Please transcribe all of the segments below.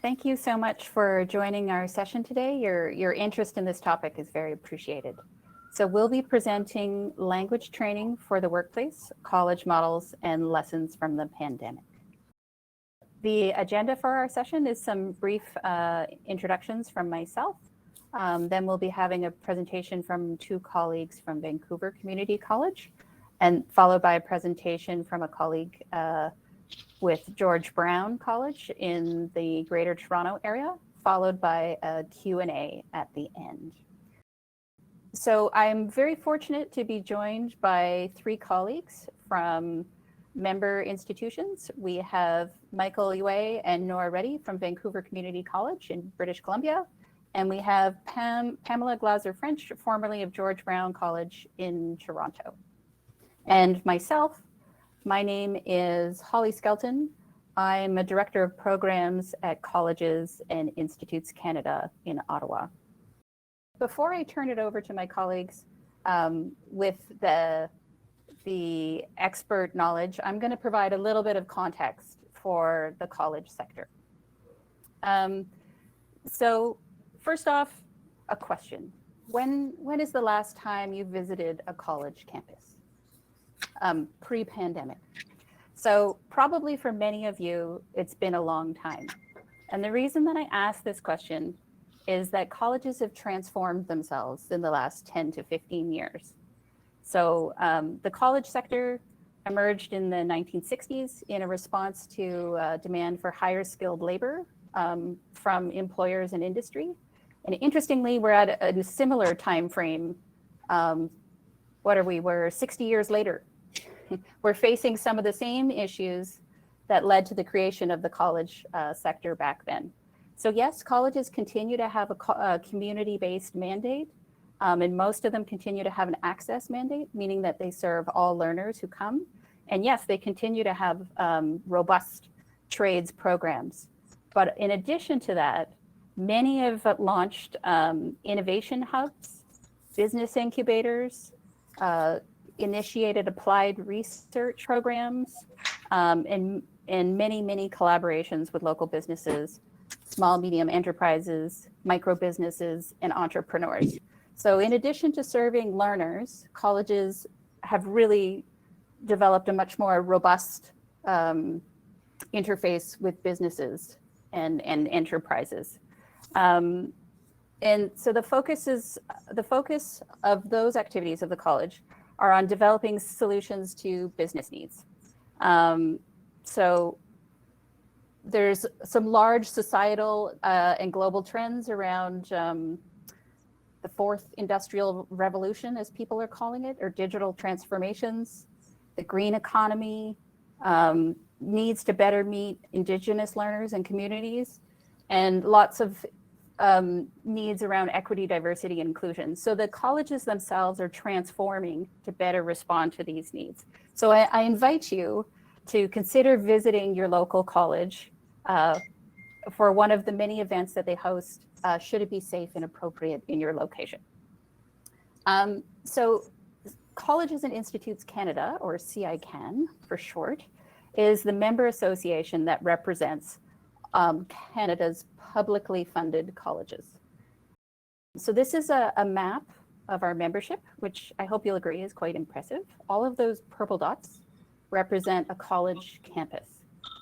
Thank you so much for joining our session today. Your interest in this topic is very appreciated. So we'll be presenting language training for the workplace, college models, and lessons from the pandemic. The agenda for our session is some brief introductions from myself. Then we'll be having a presentation from two colleagues from Vancouver Community College, and followed by a presentation from a colleague with George Brown College in the Greater Toronto area, followed by a Q&A at the end. So I'm very fortunate to be joined by three colleagues from member institutions. We have Michael Yue and Nora Reddy from Vancouver Community College in British Columbia. And we have Pamela Glaser-French, formerly of George Brown College in Toronto. And myself, my name is Holly Skelton. I'm a director of programs at Colleges and Institutes Canada in Ottawa. Before I turn it over to my colleagues with the expert knowledge, I'm going to provide a little bit of context for the college sector. So first off, a question. When is the last time you visited a college campus? Pre-pandemic. So probably for many of you, it's been a long time. And the reason that I ask this question is that colleges have transformed themselves in the last 10 to 15 years. So the college sector emerged in the 1960s in a response to demand for higher skilled labor from employers and industry. And interestingly, we're at a similar time frame. We're 60 years later. We're facing some of the same issues that led to the creation of the college sector back then. So yes, colleges continue to have a community-based mandate, and most of them continue to have an access mandate, meaning that they serve all learners who come. And yes, they continue to have robust trades programs. But in addition to that, many have launched innovation hubs, business incubators, initiated applied research programs, and many collaborations with local businesses, small, medium enterprises, micro businesses, and entrepreneurs. So in addition to serving learners, colleges have really developed a much more robust interface with businesses and enterprises. And so the focus of those activities of the college are on developing solutions to business needs. So there's some large societal and global trends around the fourth industrial revolution, as people are calling it, or digital transformations, the green economy, needs to better meet Indigenous learners and communities, and lots of needs around equity, diversity, and inclusion. So the colleges themselves are transforming to better respond to these needs. So I invite you to consider visiting your local college for one of the many events that they host, should it be safe and appropriate in your location. So Colleges and Institutes Canada, or CICAN for short, is the member association that represents Canada's publicly funded colleges. So this is a map of our membership, which I hope you'll agree is quite impressive. All of those purple dots represent a college campus.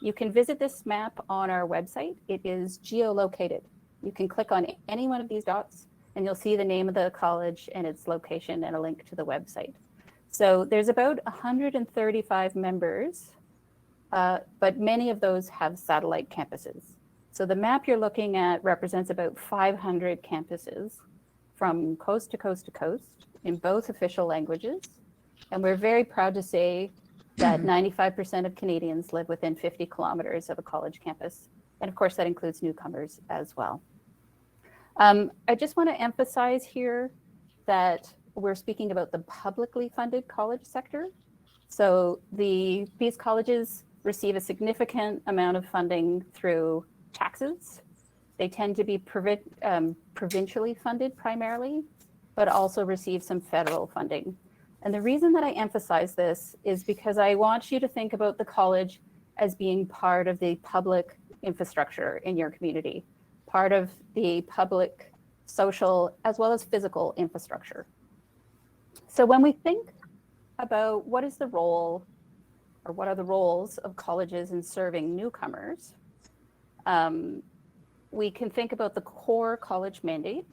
You can visit this map on our website. It is geolocated. You can click on any one of these dots and you'll see the name of the college and its location and a link to the website. So there's about 135 members, but many of those have satellite campuses. So the map you're looking at represents about 500 campuses from coast to coast to coast in both official languages. And we're very proud to say that 95% of Canadians live within 50 kilometers of a college campus. And of course, that includes newcomers as well. I just want to emphasize here that we're speaking about the publicly funded college sector. So these colleges receive a significant amount of funding through taxes. They tend to be provincially funded primarily, but also receive some federal funding. And the reason that I emphasize this is because I want you to think about the college as being part of the public infrastructure in your community, part of the public, social, as well as physical infrastructure. So when we think about what is the role or what are the roles of colleges in serving newcomers, we can think about the core college mandate,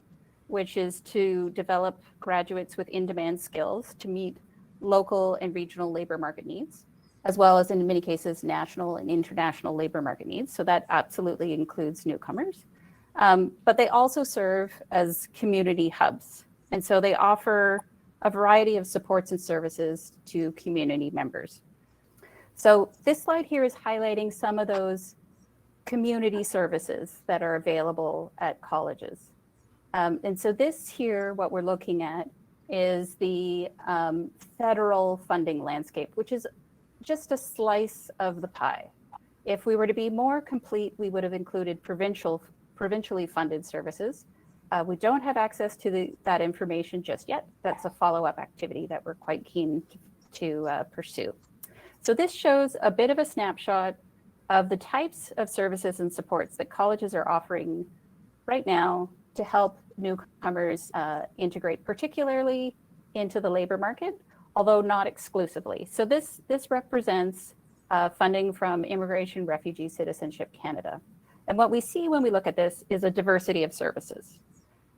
which is to develop graduates with in-demand skills to meet local and regional labor market needs, as well as in many cases, national and international labor market needs. So that absolutely includes newcomers. But they also serve as community hubs. And so they offer a variety of supports and services to community members. So this slide here is highlighting some of those community services that are available at colleges. And so this here, what we're looking at is the federal funding landscape, which is just a slice of the pie. If we were to be more complete, we would have included provincially funded services. We don't have access to that information just yet. That's a follow-up activity that we're quite keen to pursue. So this shows a bit of a snapshot of the types of services and supports that colleges are offering right now to help newcomers integrate, particularly into the labor market, although not exclusively. So this represents funding from Immigration, Refugee, Citizenship Canada. And what we see when we look at this is a diversity of services.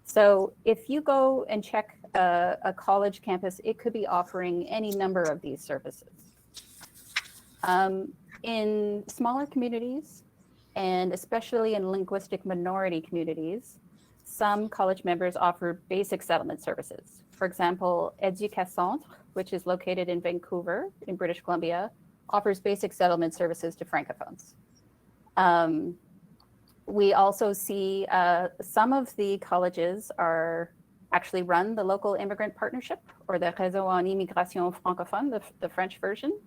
So if you go and check a college campus, it could be offering any number of these services. In smaller communities, and especially in linguistic minority communities, some college members offer basic settlement services. For example, Éducation, which is located in Vancouver in British Columbia, offers basic settlement services to francophones. We also see some of the colleges are actually run the local immigrant partnership, or the Réseau en Immigration Francophone, the French version.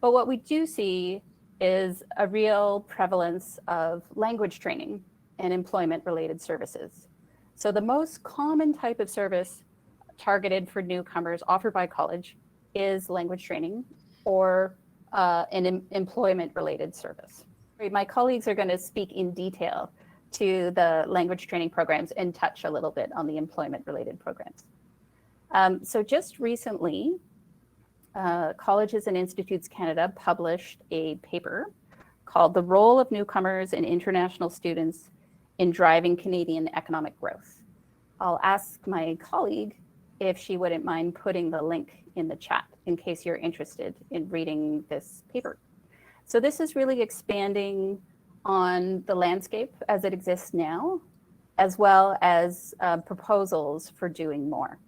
But what we do see is a real prevalence of language training and employment-related services. So the most common type of service targeted for newcomers offered by college is language training or an employment-related service. My colleagues are going to speak in detail to the language training programs and touch a little bit on the employment-related programs. So just recently, Colleges and Institutes Canada published a paper called The Role of Newcomers and International Students in Driving Canadian Economic Growth. I'll ask my colleague if she wouldn't mind putting the link in the chat in case you're interested in reading this paper. So this is really expanding on the landscape as it exists now, as well as proposals for doing more.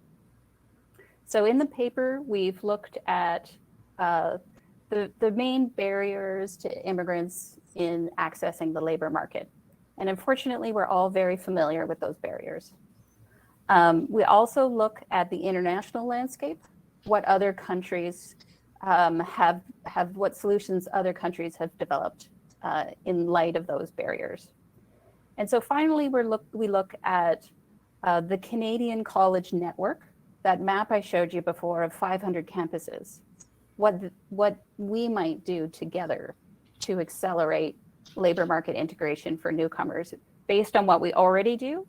So in the paper, we've looked at the main barriers to immigrants in accessing the labor market. And unfortunately, we're all very familiar with those barriers. We also look at the international landscape, what other countries what solutions other countries have developed in light of those barriers. And so finally, we look at the Canadian College Network, that map I showed you before of 500 campuses, what we might do together to accelerate labor market integration for newcomers based on what we already do.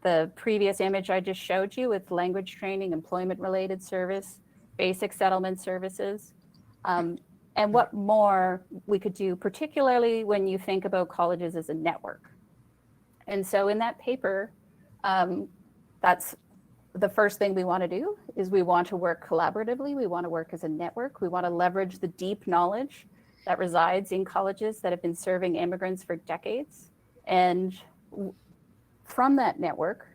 The previous image I just showed you with language training, employment-related service, basic settlement services, and what more we could do, particularly when you think about colleges as a network. And so in that paper, that's the first thing we want to do is we want to work collaboratively. We want to work as a network. We want to leverage the deep knowledge that resides in colleges that have been serving immigrants for decades. And from that network,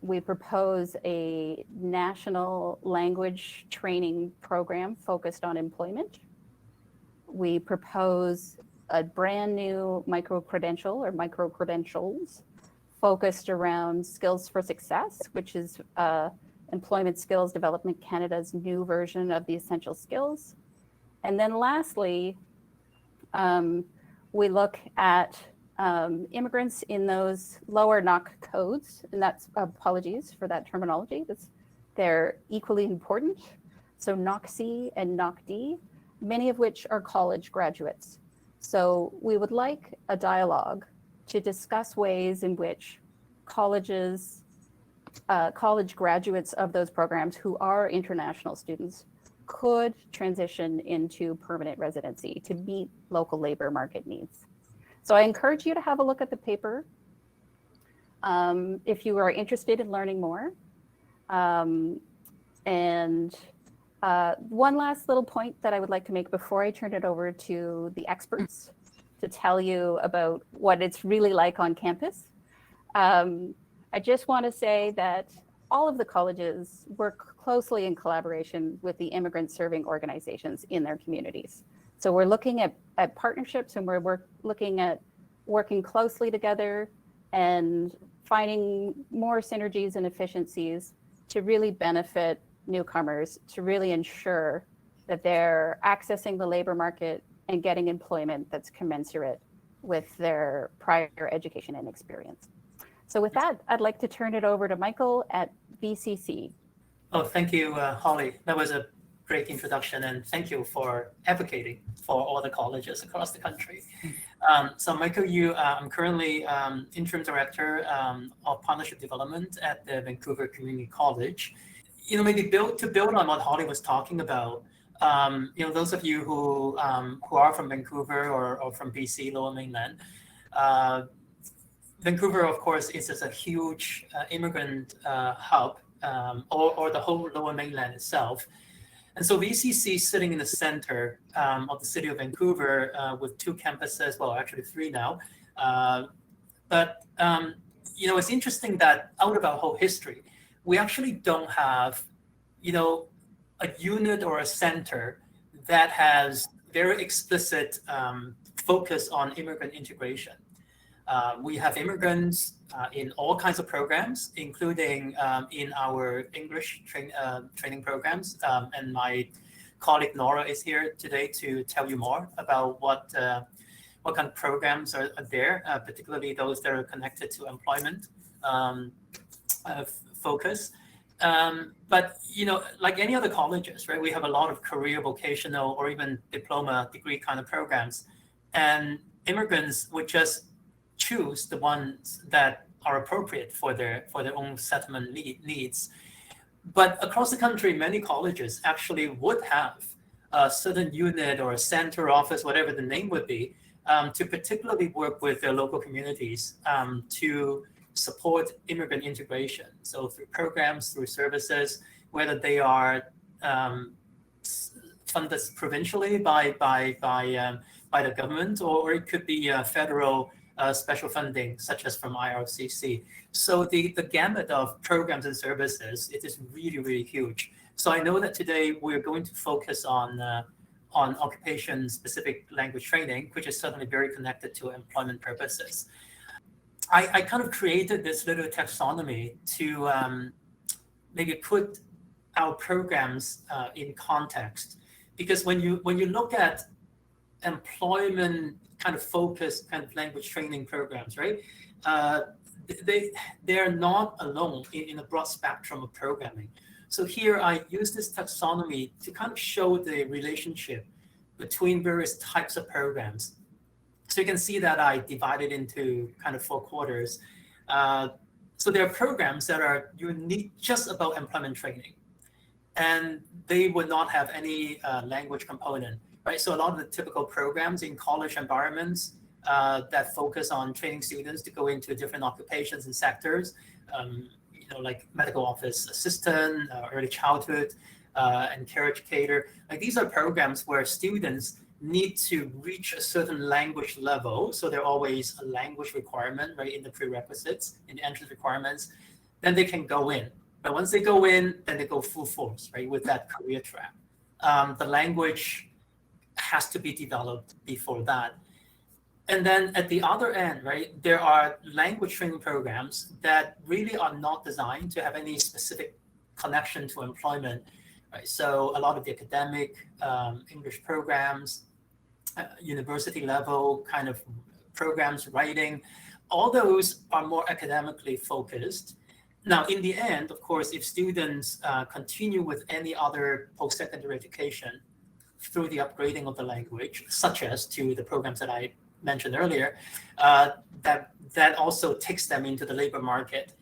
we propose a national language training program focused on employment. We propose a brand new micro-credential or micro-credentials focused around skills for success, which is Employment Skills Development Canada's new version of the essential skills. And then lastly, we look at immigrants in those lower NOC codes, and that's, apologies for that terminology, they're equally important. So NOC C and NOC D, many of which are college graduates. So we would like a dialogue to discuss ways in which colleges, college graduates of those programs who are international students could transition into permanent residency to meet local labor market needs. So I encourage you to have a look at the paper if you are interested in learning more. One last little point that I would like to make before I turn it over to the experts to tell you about what it's really like on campus. I just want to say that all of the colleges work closely in collaboration with the immigrant serving organizations in their communities. So we're looking at partnerships, and we're looking at working closely together and finding more synergies and efficiencies to really benefit newcomers, to really ensure that they're accessing the labor market and getting employment that's commensurate with their prior education and experience. So with that, I'd like to turn it over to Michael at VCC. Oh, thank you, Holly. That was a great introduction, and thank you for advocating for all the colleges across the country. So Michael, I'm currently interim director of partnership development at the Vancouver Community College. Maybe to build on what Holly was talking about, those of you who are from Vancouver or from BC, Lower Mainland, Vancouver, of course, is just a huge immigrant hub, or the whole Lower Mainland itself. And so VCC sitting in the center of the city of Vancouver with 2 campuses, well, actually 3 now. But it's interesting that out of our whole history, we actually don't have, a unit or a center that has very explicit focus on immigrant integration. We have immigrants in all kinds of programs, including in our English training programs. And my colleague Nora is here today to tell you more about what kind of programs are there, particularly those that are connected to employment focus. But like any other colleges, right? We have a lot of career, vocational, or even diploma degree kind of programs, and immigrants would just choose the ones that are appropriate for their own settlement needs. But across the country, many colleges actually would have a certain unit or a center, office, whatever the name would be, to particularly work with their local communities to support immigrant integration. So through programs, through services, whether they are funded provincially by the government, or it could be federal special funding, such as from IRCC. So the gamut of programs and services, it is really, really huge. So I know that today we're going to focus on occupation-specific language training, which is certainly very connected to employment purposes. I kind of created this little taxonomy to maybe put our programs in context, because when you look at employment kind of focused kind of language training programs, right? They are not alone in a broad spectrum of programming. So here I use this taxonomy to kind of show the relationship between various types of programs. So you can see that I divided into kind of 4 quarters. So there are programs that are unique just about employment training, and they would not have any language component, right? So a lot of the typical programs in college environments that focus on training students to go into different occupations and sectors, like medical office assistant, early childhood, and care educator. Like these are programs where students need to reach a certain language level. So there's always a language requirement, right, in the prerequisites, in the entrance requirements. Then they can go in. But once they go in, then they go full force, right, with that career track. The language has to be developed before that. And then at the other end, right, there are language training programs that really are not designed to have any specific connection to employment, right? So a lot of the academic English programs, university level kind of programs, writing, all those are more academically focused. Now, in the end, of course, if students continue with any other post-secondary education, through the upgrading of the language, such as to the programs that I mentioned earlier, that also takes them into the labor market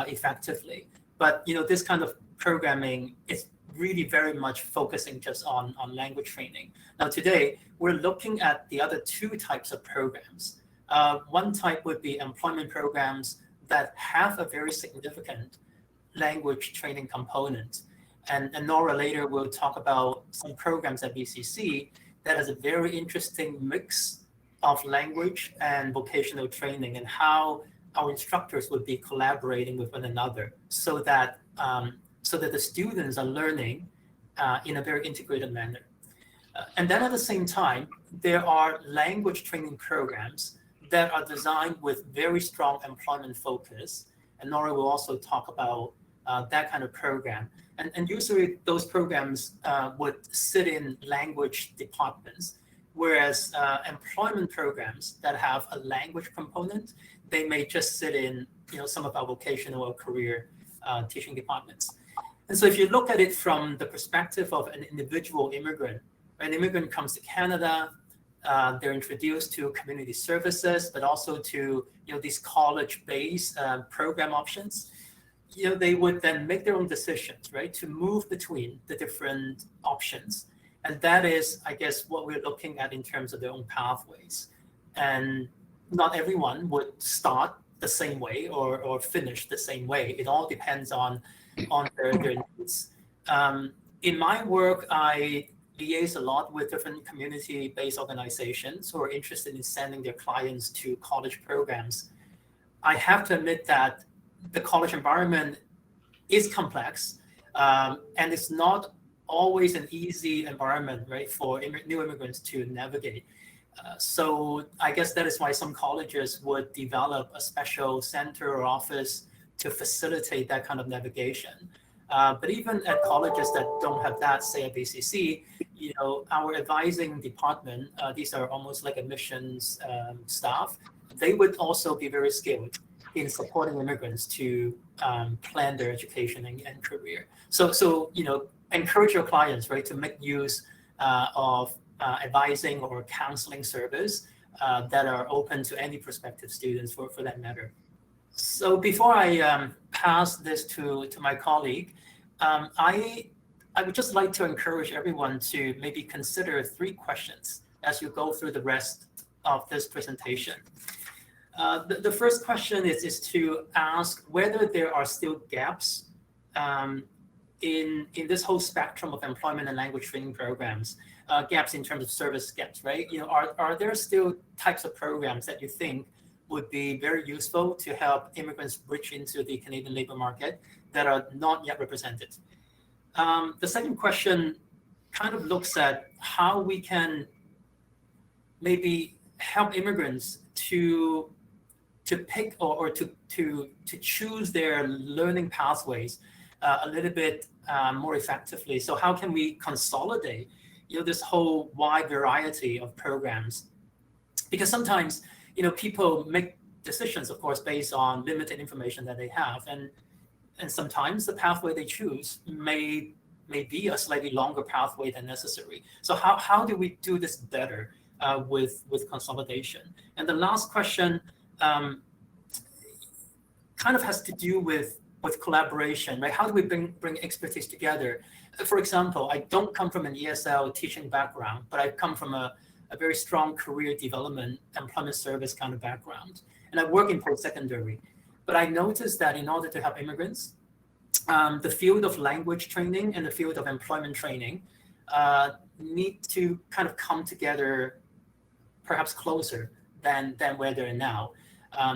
effectively. But this kind of programming is really very much focusing just on language training. Now today, we're looking at the other two types of programs. One type would be employment programs that have a very significant language training component. And Nora later will talk about some programs at VCC that has a very interesting mix of language and vocational training, and how our instructors would be collaborating with one another so that the students are learning in a very integrated manner. And then at the same time, there are language training programs that are designed with very strong employment focus. And Nora will also talk about that kind of program. And usually those programs would sit in language departments, whereas employment programs that have a language component, they may just sit in some of our vocational or career teaching departments. And so if you look at it from the perspective of an individual immigrant, an immigrant comes to Canada, they're introduced to community services, but also to these college-based program options. They would then make their own decisions, right, to move between the different options. And that is, I guess, what we're looking at in terms of their own pathways. And not everyone would start the same way or finish the same way. It all depends on their needs. In my work, I liaise a lot with different community-based organizations who are interested in sending their clients to college programs. I have to admit that the college environment is complex, and it's not always an easy environment, right, for new immigrants to navigate. So I guess that is why some colleges would develop a special center or office to facilitate that kind of navigation. But even at colleges that don't have that, say at VCC, our advising department, these are almost like admissions staff, they would also be very skilled in supporting immigrants to plan their education and career. So encourage your clients, right, to make use of advising or counseling service that are open to any prospective students for that matter. So before I pass this to my colleague, I would just like to encourage everyone to maybe consider 3 questions as you go through the rest of this presentation. The first question is to ask whether there are still gaps in this whole spectrum of employment and language training programs, gaps in terms of service gaps, right? Are there still types of programs that you think would be very useful to help immigrants bridge into the Canadian labor market that are not yet represented? The second question kind of looks at how we can maybe help immigrants to pick or to choose their learning pathways a little bit more effectively. So how can we consolidate this whole wide variety of programs? Because sometimes people make decisions, of course, based on limited information that they have, and sometimes the pathway they choose may be a slightly longer pathway than necessary. So how do we do this better with consolidation? And the last question kind of has to do with collaboration, right? How do we bring expertise together? For example, I don't come from an ESL teaching background, but I come from a very strong career development, employment service kind of background. And I work in post-secondary. But I noticed that in order to help immigrants, the field of language training and the field of employment training need to kind of come together perhaps closer than where they're now.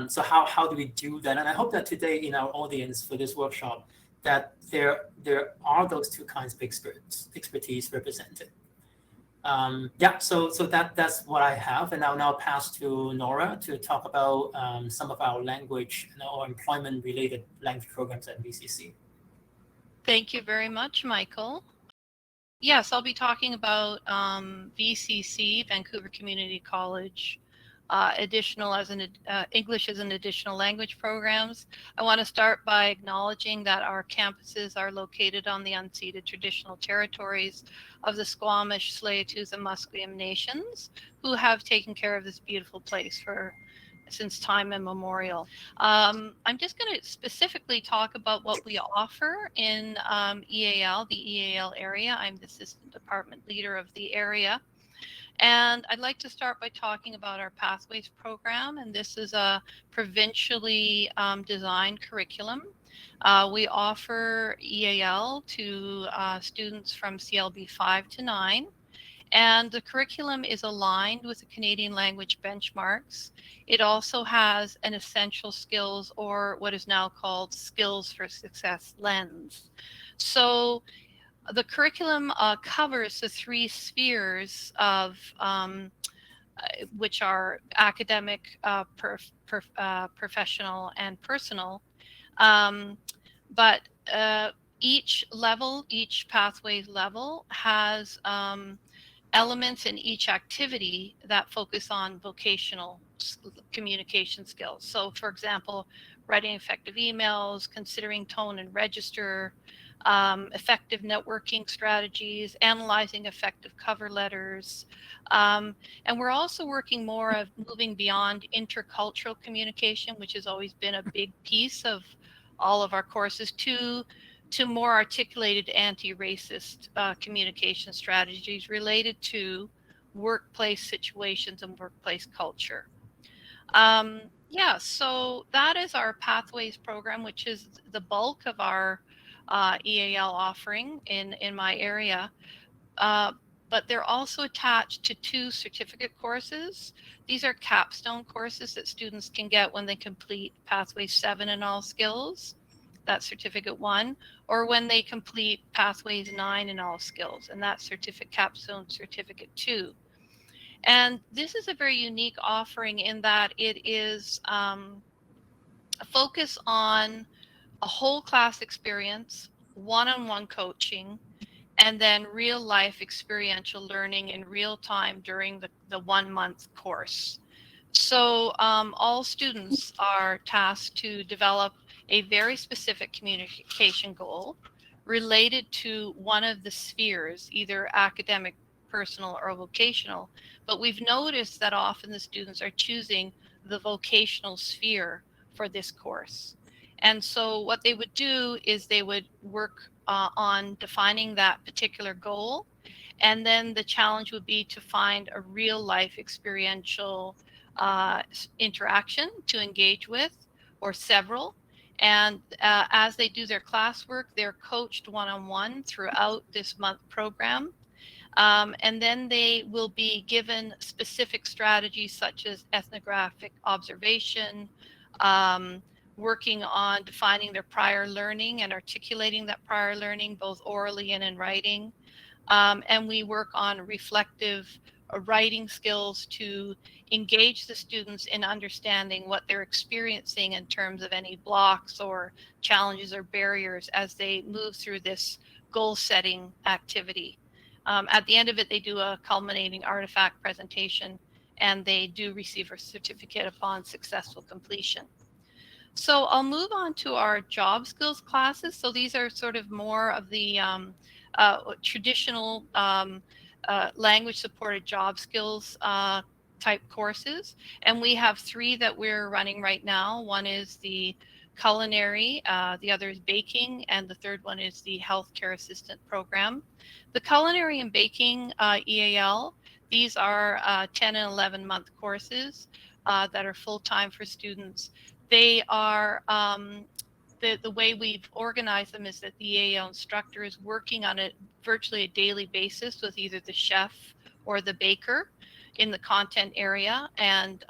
So how do we do that? And I hope that today in our audience for this workshop, that there are those 2 kinds of expertise represented. So that's what I have, and I'll now pass to Nora to talk about some of our language or employment-related language programs at VCC. Thank you very much, Michael. Yes, I'll be talking about VCC, Vancouver Community College English as an additional language programs. I want to start by acknowledging that our campuses are located on the unceded traditional territories of the Squamish, Tsleil-Waututh, and Musqueam nations, who have taken care of this beautiful place since time immemorial. I'm just going to specifically talk about what we offer in EAL, the EAL area. I'm the assistant department leader of the area. And I'd like to start by talking about our Pathways program. And this is a provincially designed curriculum. We offer EAL to students from CLB 5 to 9. And the curriculum is aligned with the Canadian language benchmarks. It also has an essential skills, or what is now called skills for success lens. So the curriculum covers the 3 spheres of which are academic, professional, and personal. But each pathway level has elements in each activity that focus on vocational communication skills. So, for example, writing effective emails, considering tone and register, effective networking strategies, analyzing effective cover letters. And we're also working more of moving beyond intercultural communication, which has always been a big piece of all of our courses, to more articulated anti-racist communication strategies related to workplace situations and workplace culture. So that is our Pathways program, which is the bulk of our EAL offering in my area. But they're also attached to 2 certificate courses. These are capstone courses that students can get when they complete Pathways 7 in all skills. That's certificate 1, or when they complete Pathways 9 in all skills, and that's capstone certificate 2. And this is a very unique offering in that it is a focus on a whole class experience, one-on-one coaching, and then real life experiential learning in real time during the 1-month course. So all students are tasked to develop a very specific communication goal related to one of the spheres, either academic, personal, or vocational. But we've noticed that often the students are choosing the vocational sphere for this course. And so what they would do is they would work on defining that particular goal. And then the challenge would be to find a real life experiential interaction to engage with, or several. And as they do their classwork, they're coached one-on-one throughout this month program. And then they will be given specific strategies such as ethnographic observation, working on defining their prior learning and articulating that prior learning, both orally and in writing. And we work on reflective writing skills to engage the students in understanding what they're experiencing in terms of any blocks or challenges or barriers as they move through this goal setting activity. At the end of it, they do a culminating artifact presentation, and they do receive a certificate upon successful completion. So I'll move on to our job skills classes. So these are sort of more of the traditional language supported job skills type courses. And we have 3 that we're running right now. One is the culinary, the other is baking, and the third one is the healthcare assistant program. The culinary and baking EAL, these are 10 and 11 month courses that are full-time for students. They are, the way we've organized them is that the EAL instructor is working on it virtually a daily basis with either the chef or the baker in the content area. And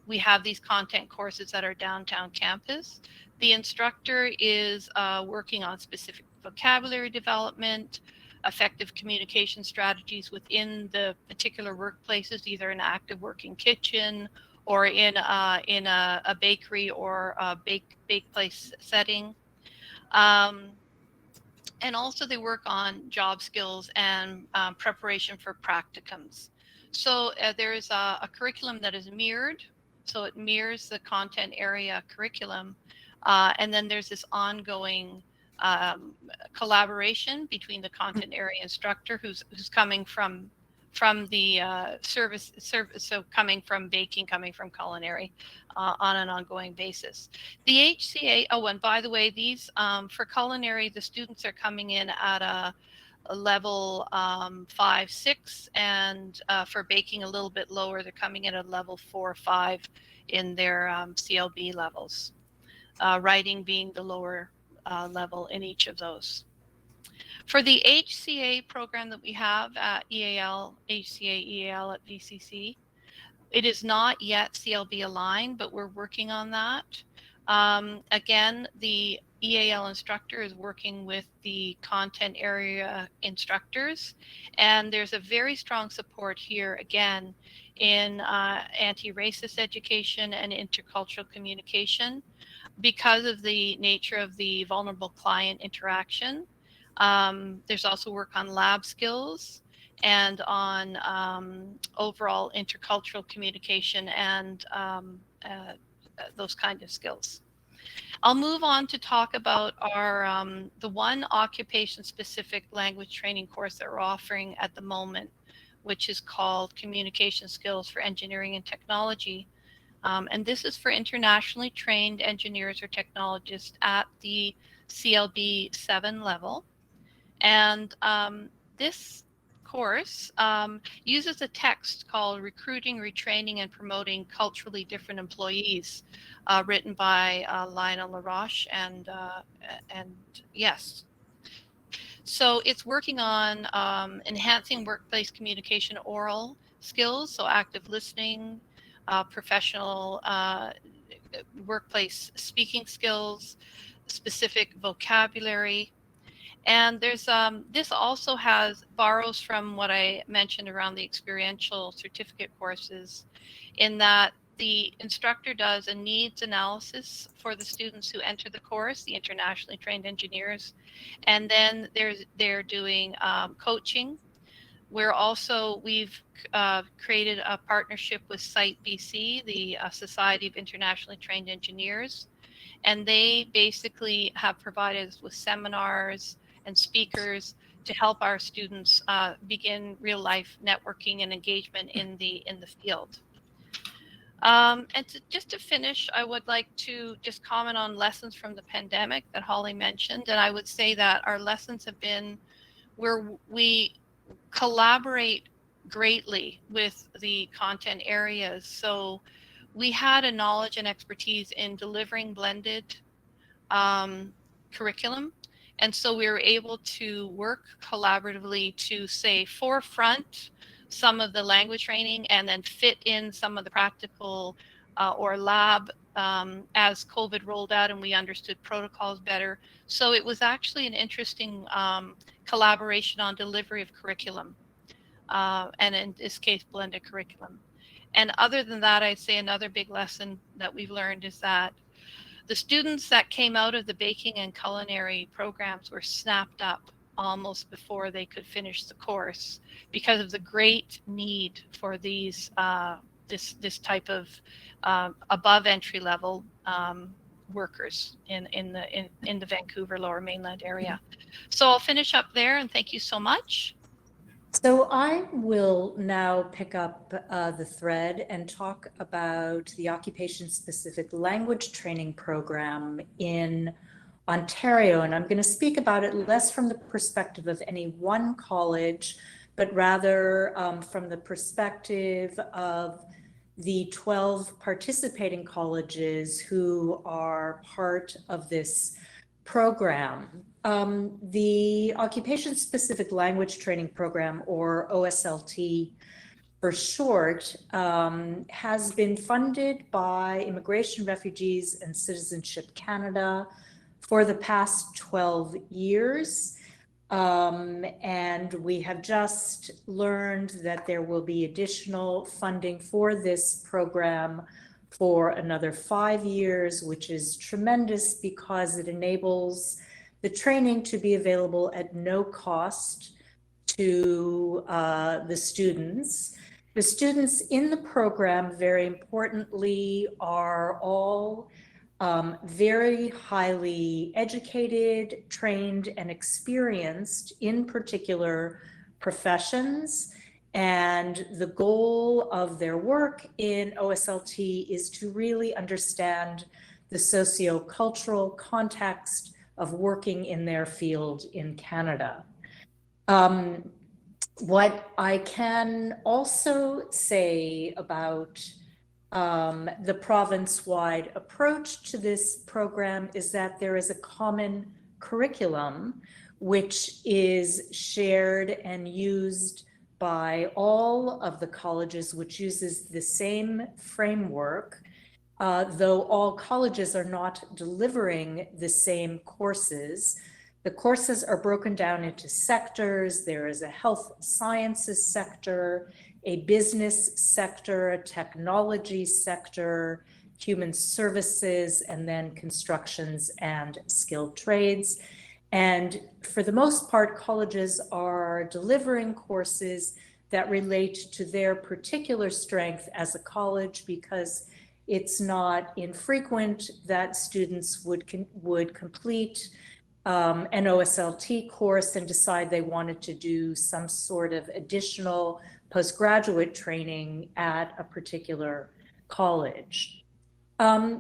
we have these content courses at our downtown campus. The instructor is working on specific vocabulary development, effective communication strategies within the particular workplaces, either an active working kitchen or in a bakery or a bake place setting. And also they work on job skills and preparation for practicums. So there is a curriculum that is mirrored. So it mirrors the content area curriculum. And then there's this ongoing collaboration between the content area instructor who's coming from the service, so coming from baking, coming from culinary, on an ongoing basis. The HCA, oh, and by the way, these for culinary, the students are coming in at a level 5, 6, and for baking a little bit lower, they're coming in at level 4 or 5 in their CLB levels. Writing being the lower level in each of those. For the HCA program that we have at EAL, HCA EAL at VCC, it is not yet CLB aligned, but we're working on that. Again, the EAL instructor is working with the content area instructors, and there's a very strong support here, again, in anti-racist education and intercultural communication because of the nature of the vulnerable client interaction. There's also work on lab skills and on overall intercultural communication and those kind of skills. I'll move on to talk about our the one occupation-specific language training course that we're offering at the moment, which is called Communication Skills for Engineering and Technology. And this is for internationally trained engineers or technologists at the CLB 7 level. And this course uses a text called Recruiting, Retraining, and Promoting Culturally Different Employees, written by Lionel LaRoche and yes. So it's working on enhancing workplace communication oral skills, so active listening, professional workplace speaking skills, specific vocabulary. And there's this also borrows from what I mentioned around the experiential certificate courses, in that the instructor does a needs analysis for the students who enter the course, the internationally trained engineers, and then they're doing coaching. We've created a partnership with Site BC, the Society of Internationally Trained Engineers, and they basically have provided us with seminars and speakers to help our students begin real life networking and engagement in the field. And just to finish, I would like to just comment on lessons from the pandemic that Holly mentioned. And I would say that our lessons have been where we collaborate greatly with the content areas. So we had a knowledge and expertise in delivering blended curriculum. And so we were able to work collaboratively to, say, forefront some of the language training and then fit in some of the practical or lab as COVID rolled out and we understood protocols better. So it was actually an interesting collaboration on delivery of curriculum, and in this case, blended curriculum. And other than that, I'd say another big lesson that we've learned is that the students that came out of the baking and culinary programs were snapped up almost before they could finish the course because of the great need for these this type of above entry level workers in the Vancouver Lower Mainland area. So I'll finish up there and thank you so much. So I will now pick up the thread and talk about the occupation-specific language training program in Ontario. And I'm going to speak about it less from the perspective of any one college, but rather from the perspective of the 12 participating colleges who are part of this program. The Occupation-Specific Language Training Program, or OSLT for short, has been funded by Immigration, Refugees and Citizenship Canada for the past 12 years. And we have just learned that there will be additional funding for this program for another 5 years, which is tremendous because it enables the training to be available at no cost to the students. The students in the program, very importantly, are all very highly educated, trained, and experienced in particular professions. And the goal of their work in OSLT is to really understand the socio-cultural context of working in their field in Canada. What I can also say about the province-wide approach to this program is that there is a common curriculum which is shared and used by all of the colleges, which uses the same framework, though all colleges are not delivering the same courses. The courses are broken down into sectors. There is a health sciences sector, a business sector, a technology sector, human services, and then constructions and skilled trades. And for the most part, colleges are delivering courses that relate to their particular strength as a college, because it's not infrequent that students would complete an OSLT course and decide they wanted to do some sort of additional postgraduate training at a particular college.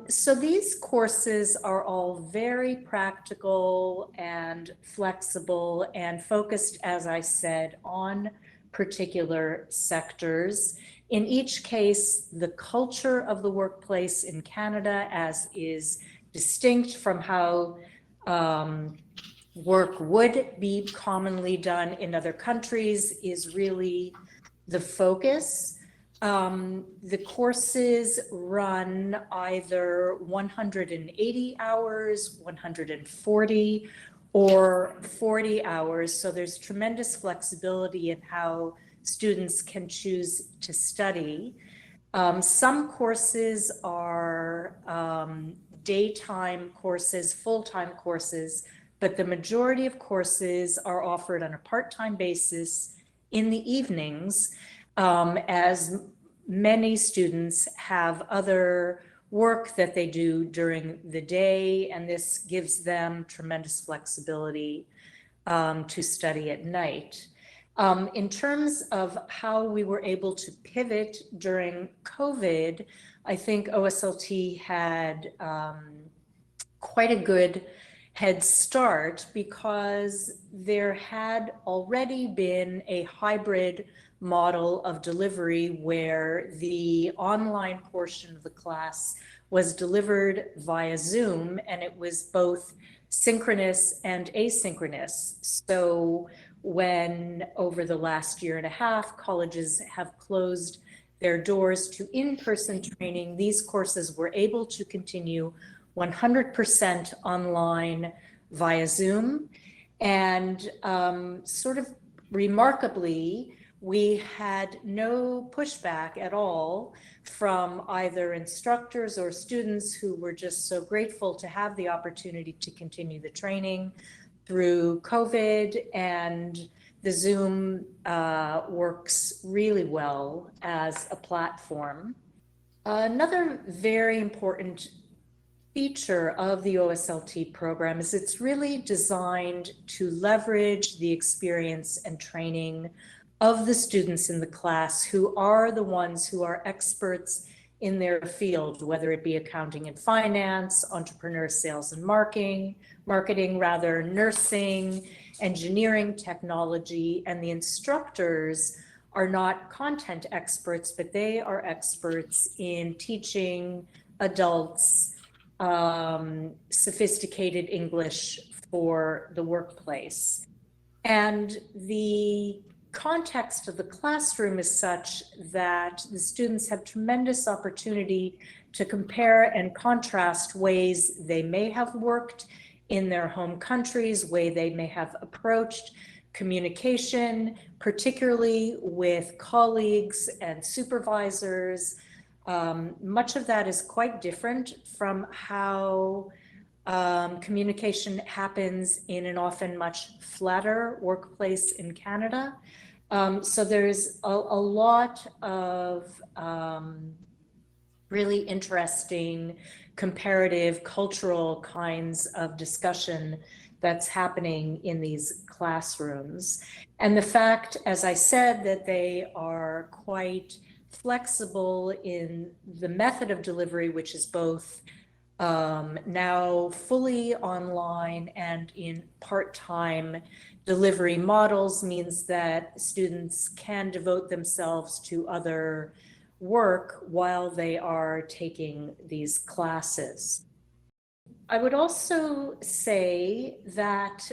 So these courses are all very practical and flexible and focused, as I said, on particular sectors. In each case, the culture of the workplace in Canada, as is distinct from how work would be commonly done in other countries, is really the focus. The courses run either 180 hours, 140, or 40 hours. So there's tremendous flexibility in how students can choose to study. Some courses are daytime courses, full-time courses, but the majority of courses are offered on a part-time basis in the evenings, as many students have other work that they do during the day, and this gives them tremendous flexibility to study at night. In terms of how we were able to pivot during COVID, I think OSLT had quite a good head start, because there had already been a hybrid model of delivery where the online portion of the class was delivered via Zoom, and it was both synchronous and asynchronous. So when over the last year and a half, colleges have closed their doors to in-person training, these courses were able to continue 100% online via Zoom. And sort of remarkably, we had no pushback at all from either instructors or students, who were just so grateful to have the opportunity to continue the training through COVID. And the Zoom works really well as a platform. Another very important feature of the OSLT program is it's really designed to leverage the experience and training of the students in the class, who are the ones who are experts in their field, whether it be accounting and finance, entrepreneur, sales and marketing, nursing, engineering, technology. And the instructors are not content experts, but they are experts in teaching adults sophisticated English for the workplace. And the context of the classroom is such that the students have tremendous opportunity to compare and contrast ways they may have worked in their home countries, way they may have approached communication, particularly with colleagues and supervisors. Much of that is quite different from how communication happens in an often much flatter workplace in Canada. So there's a lot of really interesting comparative cultural kinds of discussion that's happening in these classrooms. And the fact, as I said, that they are quite flexible in the method of delivery, which is both now fully online and in part-time delivery models, means that students can devote themselves to other work while they are taking these classes. I would also say that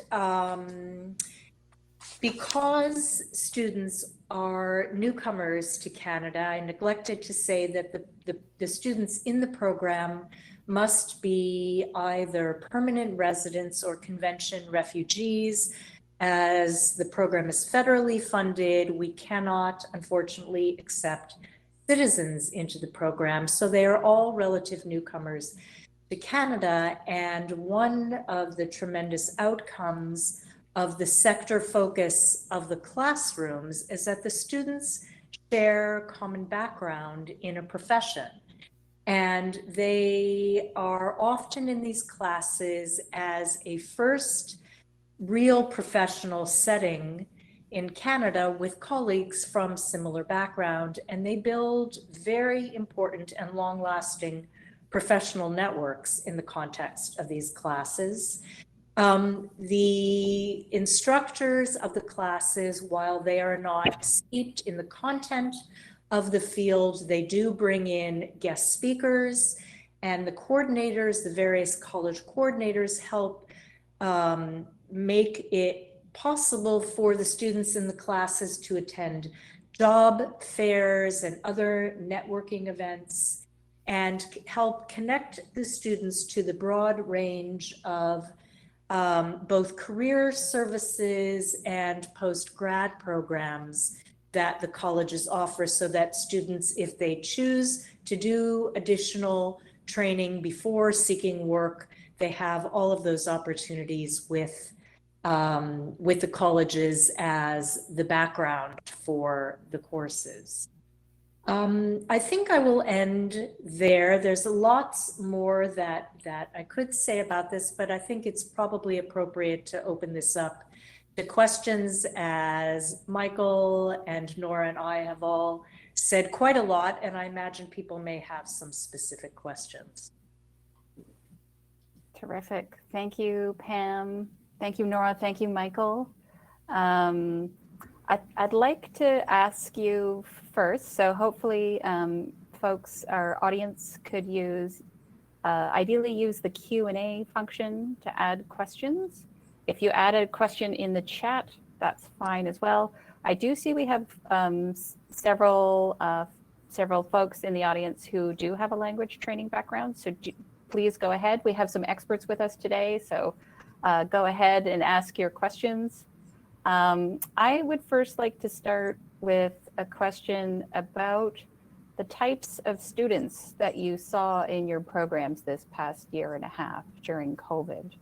because students are newcomers to Canada, I neglected to say that the students in the program must be either permanent residents or convention refugees. As the program is federally funded, we cannot, unfortunately, accept citizens into the program. So they are all relative newcomers to Canada. And one of the tremendous outcomes of the sector focus of the classrooms is that the students share common background in a profession. And they are often in these classes as a first real professional setting in Canada with colleagues from similar background, and they build very important and long-lasting professional networks in the context of these classes. The instructors of the classes, while they are not steeped in the content of the field, they do bring in guest speakers, and the coordinators, the various college coordinators, help make it possible for the students in the classes to attend job fairs and other networking events and help connect the students to the broad range of both career services and post-grad programs that the colleges offer, so that students, if they choose to do additional training before seeking work, they have all of those opportunities with the colleges as the background for the courses. I think I will end there. There's lots more that I could say about this, but I think it's probably appropriate to open this up to questions, as Michael and Nora and I have all said quite a lot, and I imagine people may have some specific questions. Terrific. Thank you, Pam. Thank you, Nora. Thank you, Michael. I'd like to ask you first, so hopefully folks, our audience could ideally use the Q&A function to add questions. If you add a question in the chat, that's fine as well. I do see we have several folks in the audience who do have a language training background, so please go ahead. We have some experts with us today, so go ahead and ask your questions. I would first like to start with a question about the types of students that you saw in your programs this past year and a half during COVID.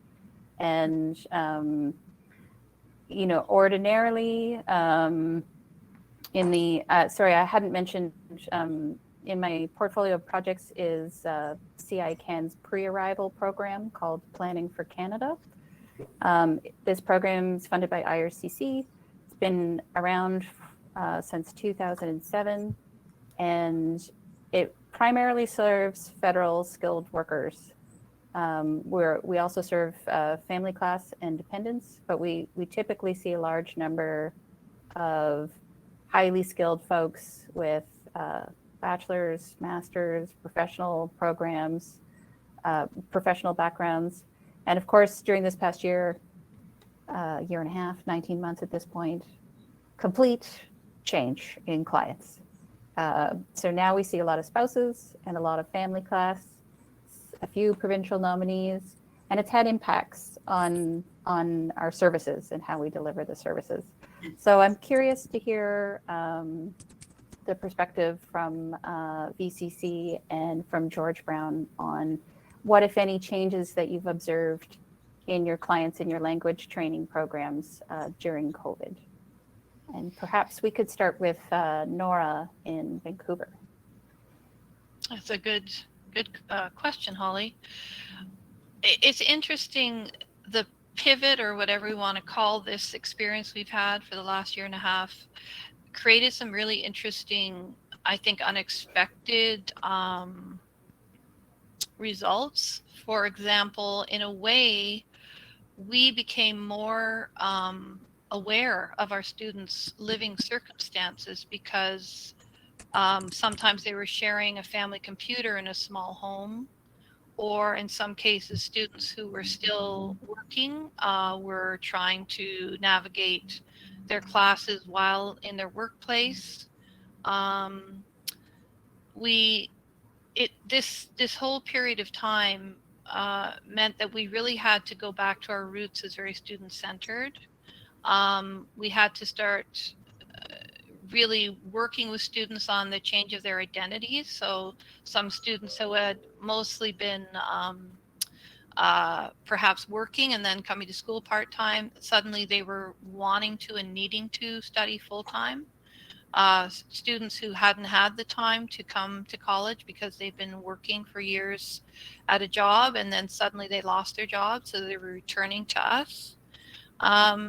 And, you know, ordinarily sorry, I hadn't mentioned, in my portfolio of projects is CICAN's pre-arrival program called Planning for Canada. This program is funded by IRCC. It's been around since 2007, and it primarily serves federal skilled workers. We also serve family class and dependents, but we typically see a large number of highly skilled folks with bachelor's, master's, professional programs, professional backgrounds. And of course, during this past year and a half, 19 months at this point, complete change in clients. So now we see a lot of spouses and a lot of family class, a few provincial nominees, and it's had impacts on our services and how we deliver the services. So I'm curious to hear the perspective from VCC and from George Brown on what, if any, changes that you've observed in your clients in your language training programs during COVID. And perhaps we could start with Nora in Vancouver. That's a good question, Holly. It's interesting, the pivot, or whatever we want to call this experience we've had for the last year and a half, created some really interesting, I think, unexpected results. For example, in a way, we became more aware of our students' living circumstances, because sometimes they were sharing a family computer in a small home, or in some cases, students who were still working were trying to navigate their classes while in their workplace. Um, this whole period of time meant that we really had to go back to our roots as very student-centered. We had to start really working with students on the change of their identities. So some students who had mostly been perhaps working and then coming to school part-time, suddenly they were wanting to and needing to study full-time. Students who hadn't had the time to come to college because they've been working for years at a job, and then suddenly they lost their job, so they were returning to us.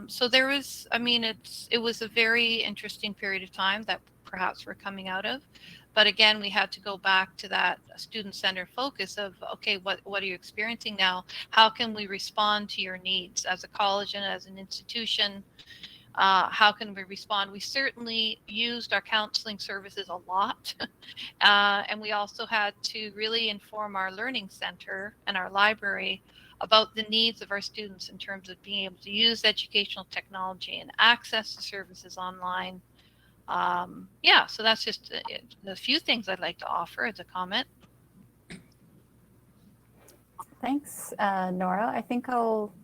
So there was, it was a very interesting period of time that perhaps we're coming out of. But again, we had to go back to that student-centered focus of, okay, what are you experiencing now? How can we respond to your needs as a college and as an institution? How can we respond? We certainly used our counseling services a lot. And we also had to really inform our learning center and our library about the needs of our students in terms of being able to use educational technology and access to services online. So that's just a few things I'd like to offer as a comment. Thanks, Nora. I think I'll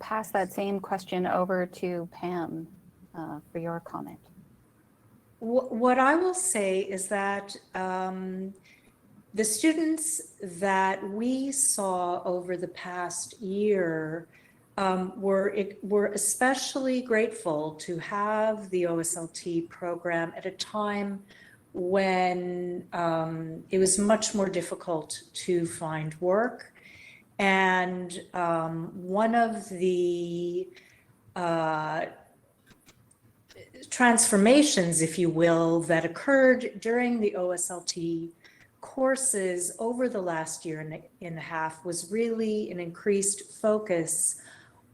pass that same question over to Pam for your comment. What I will say is that the students that we saw over the past year were especially grateful to have the OSLT program at a time when it was much more difficult to find work. And one of the transformations, if you will, that occurred during the OSLT courses over the last year and a half was really an increased focus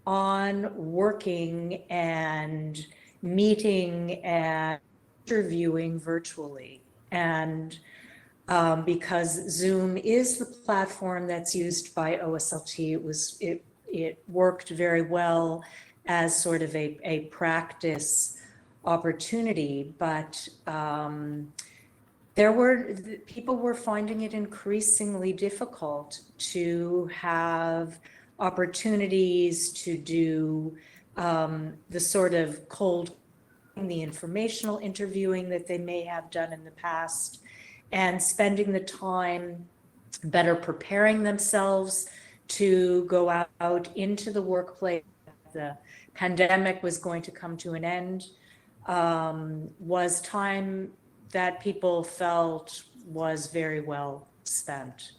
on working and meeting and interviewing virtually. And because Zoom is the platform that's used by OSLT, it worked very well as sort of a practice opportunity, but people were finding it increasingly difficult to have opportunities to do the sort of the informational interviewing that they may have done in the past, and spending the time better preparing themselves to go out into the workplace. The pandemic was going to come to an end, was time that people felt was very well spent.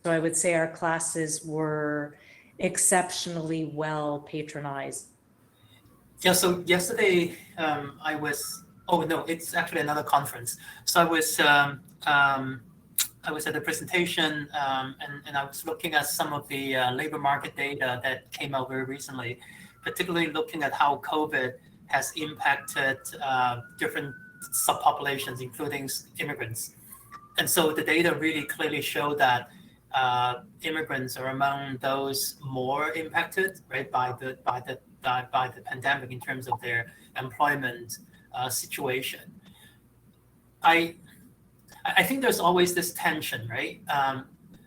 So I would say our classes were exceptionally well patronized. Yeah, so yesterday it's actually another conference. So I was at a presentation and I was looking at some of the labor market data that came out very recently, particularly looking at how COVID has impacted different subpopulations, including immigrants. And so the data really clearly show that immigrants are among those more impacted, right, by the pandemic in terms of their employment situation. I think there's always this tension, right?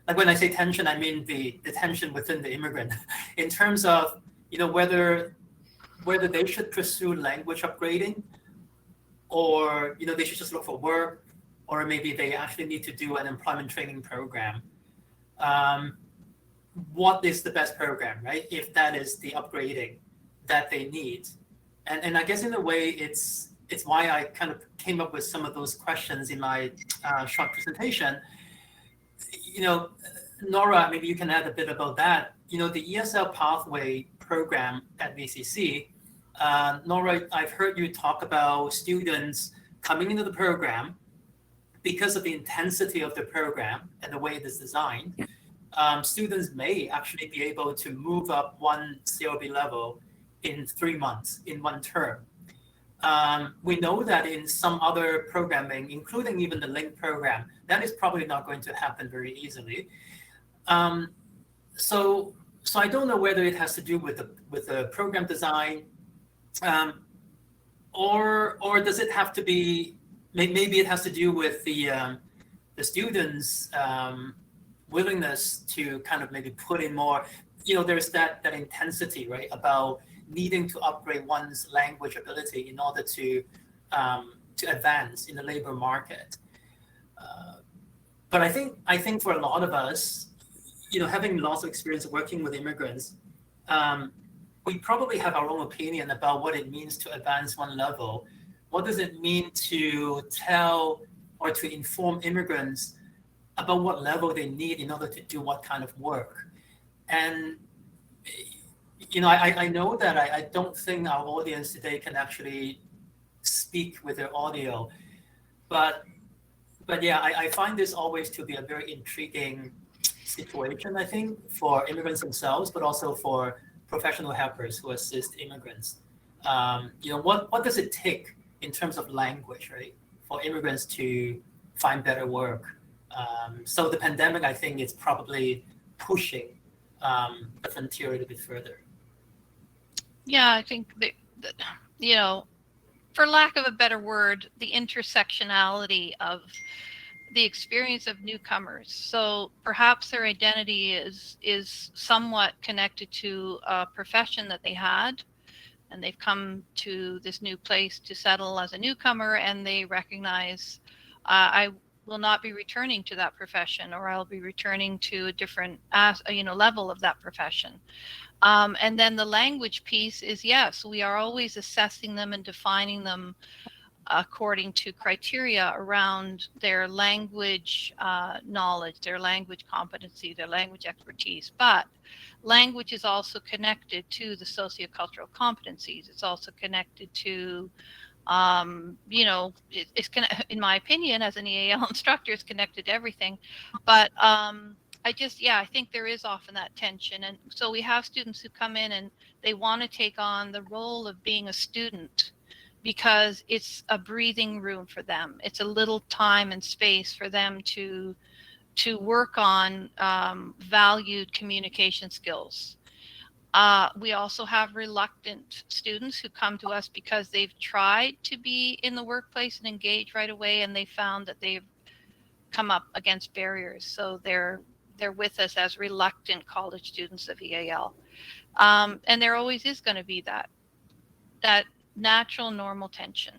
Like when I say tension, I mean the tension within the immigrant in terms of, whether they should pursue language upgrading, or, they should just look for work, or maybe they actually need to do an employment training program. What is the best program, right? If that is the upgrading that they need. And I guess in a way, it's why I kind of came up with some of those questions in my short presentation. Nora, maybe you can add a bit about that. The ESL pathway program at VCC, Nora, I've heard you talk about students coming into the program because of the intensity of the program and the way it is designed. Students may actually be able to move up one CLB level in 3 months, in one term. We know that in some other programming, including even the LINK program, that is probably not going to happen very easily. So I don't know whether it has to do with the program design, or does it have to be, maybe it has to do with the students' willingness to kind of maybe put in more, there's that intensity, right, about needing to upgrade one's language ability in order to advance in the labor market. But I think for a lot of us, having lots of experience working with immigrants, we probably have our own opinion about what it means to advance one level. What does it mean to tell or to inform immigrants about what level they need in order to do what kind of work? And I know that I don't think our audience today can actually speak with their audio, but yeah, I find this always to be a very intriguing situation, I think, for immigrants themselves, but also for professional helpers who assist immigrants. What does it take in terms of language, right, for immigrants to find better work? So the pandemic, I think, is probably pushing the frontier a little bit further. Yeah, I think that, for lack of a better word, the intersectionality of the experience of newcomers. So perhaps their identity is somewhat connected to a profession that they had, and they've come to this new place to settle as a newcomer, and they recognize, I will not be returning to that profession, or I'll be returning to a different level of that profession. And then the language piece is, yes, we are always assessing them and defining them according to criteria around their language knowledge, their language competency, their language expertise. But language is also connected to the sociocultural competencies. It's also connected to, it's in my opinion, as an EAL instructor, it's connected to everything. But I think there is often that tension. And so we have students who come in and they want to take on the role of being a student because it's a breathing room for them. It's a little time and space for them to work on valued communication skills. We also have reluctant students who come to us because they've tried to be in the workplace and engage right away, and they found that they've come up against barriers. So they're with us as reluctant college students of EAL. And there always is going to be that natural, normal tension.